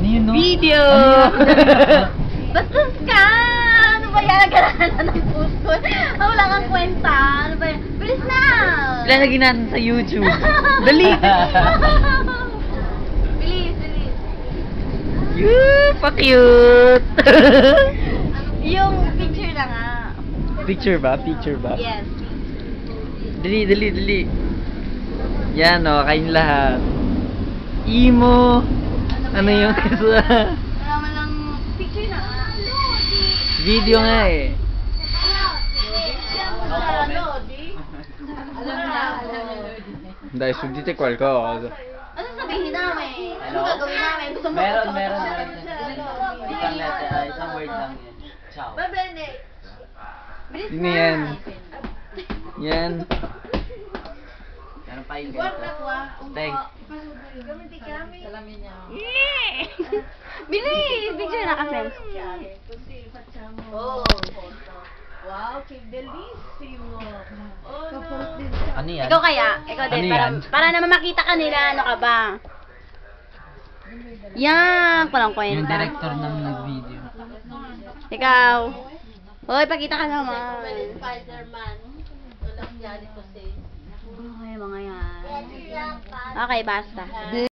yun, no? Video! Bastos ka! Ano ba yan? Nagkalanan ng puso. Wala kang kwenta. Ano ba yan? Bilis na! Lalagyan natin sa YouTube. Dali! Bilis, bilis. Pa-cute! Yung picture na nga. Picture ba? Picture ba? Yes. Dali, dali, dali. Yan o, kayong lahat. Imo. Ano yung isa? Wala man lang picture na nga. Video nga eh. Alam na. Dahil sundite qualcosa. Ano sabihin namin? Ano Hello? gagawin namin? Gusto mo? Meron. Isang letter, isang word lang yan. Ciao. Babene. Bilis Sino na. yan? Yan. Meron pa yung Guarda ganito. ko ah. Teng. Salamin niya. Bilis! Picture na kasi. Oh. Wow, que delissimo. Oh, no. Ano yan? Ikaw kaya? Ikaw din. Ano yan? Para naman makita ka nila. Ano ka ba? Yan. Palang kwenta. Yung director ng nag-video. Ikaw. Hoy, pakita ka naman. Spider-Man. Walang yan ito si. Okay, mga yan. Okay, basta.